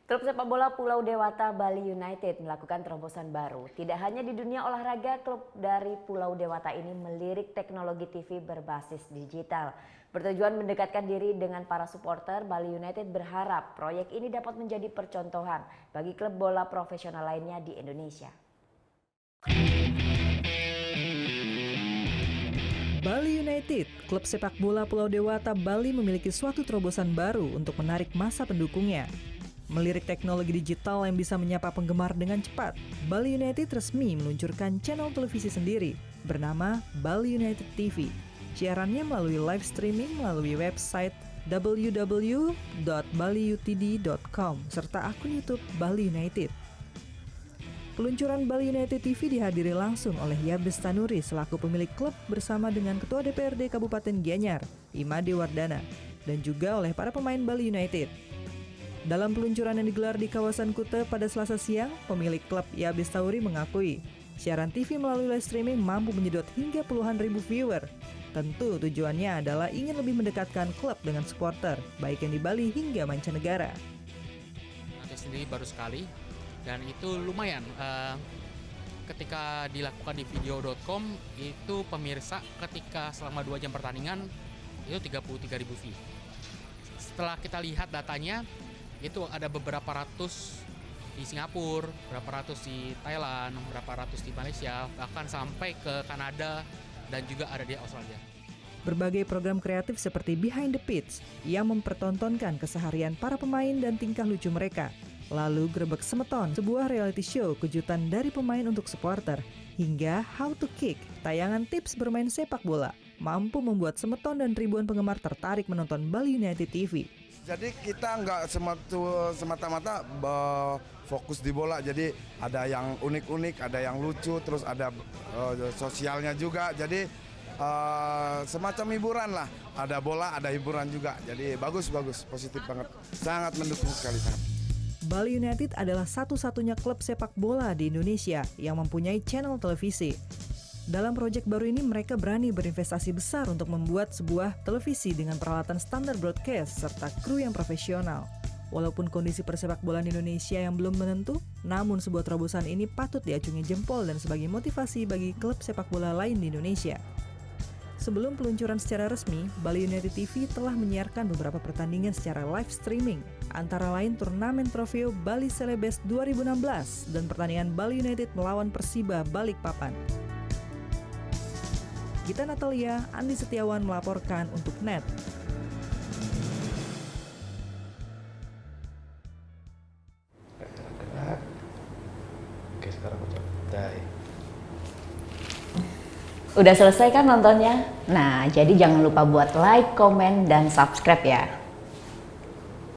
Klub sepak bola Pulau Dewata Bali United melakukan terobosan baru. Tidak hanya di dunia olahraga, klub dari Pulau Dewata ini melirik teknologi TV berbasis digital. Bertujuan mendekatkan diri dengan para supporter, Bali United berharap proyek ini dapat menjadi percontohan bagi klub bola profesional lainnya di Indonesia. Bali United, klub sepak bola Pulau Dewata Bali memiliki suatu terobosan baru untuk menarik massa pendukungnya. Melirik teknologi digital yang bisa menyapa penggemar dengan cepat, Bali United resmi meluncurkan channel televisi sendiri bernama Bali United TV. Siarannya melalui live streaming melalui website www.baliutd.com serta akun YouTube Bali United. Peluncuran Bali United TV dihadiri langsung oleh Yabes Tanuri selaku pemilik klub bersama dengan Ketua DPRD Kabupaten Gianyar, Imade Wardana, dan juga oleh para pemain Bali United. Dalam peluncuran yang digelar di kawasan Kute pada Selasa siang, pemilik klub Yabes Tanuri mengakui siaran TV melalui live streaming mampu menyedot hingga puluhan ribu viewer. Tentu tujuannya adalah ingin lebih mendekatkan klub dengan supporter, baik yang di Bali hingga mancanegara. Nanti sendiri baru sekali, dan itu lumayan. Ketika dilakukan di video.com, itu pemirsa ketika selama 2 jam pertandingan, itu 33.000 view. Setelah kita lihat datanya, itu ada beberapa ratus di Singapura, berapa ratus di Thailand, berapa ratus di Malaysia, bahkan sampai ke Kanada dan juga ada di Australia. Berbagai program kreatif seperti Behind the Pitch yang mempertontonkan keseharian para pemain dan tingkah lucu mereka. Lalu Grebek Semeton, sebuah reality show kejutan dari pemain untuk supporter, hingga How to Kick, tayangan tips bermain sepak bola, mampu membuat Semeton dan ribuan penggemar tertarik menonton Bali United TV. Jadi kita nggak semata-mata fokus di bola, jadi ada yang unik-unik, ada yang lucu, terus ada sosialnya juga, jadi semacam hiburan lah, ada bola, ada hiburan juga, jadi bagus, positif banget, sangat mendukung sekali sangat. Bali United adalah satu-satunya klub sepak bola di Indonesia yang mempunyai channel televisi. Dalam proyek baru ini mereka berani berinvestasi besar untuk membuat sebuah televisi dengan peralatan standar broadcast serta kru yang profesional. Walaupun kondisi persepak bolaan Indonesia yang belum menentu, namun sebuah terobosan ini patut diacungi jempol dan sebagai motivasi bagi klub sepak bola lain di Indonesia. Sebelum peluncuran secara resmi, Bali United TV telah menyiarkan beberapa pertandingan secara live streaming, antara lain turnamen Trofeo Bali Celebes 2016 dan pertandingan Bali United melawan Persiba Balikpapan. Gita Natalia, Andi Setiawan melaporkan untuk NET. Oke, sekarang aku coba. Udah selesai kan nontonnya? Nah, jadi jangan lupa buat like, komen, dan subscribe ya.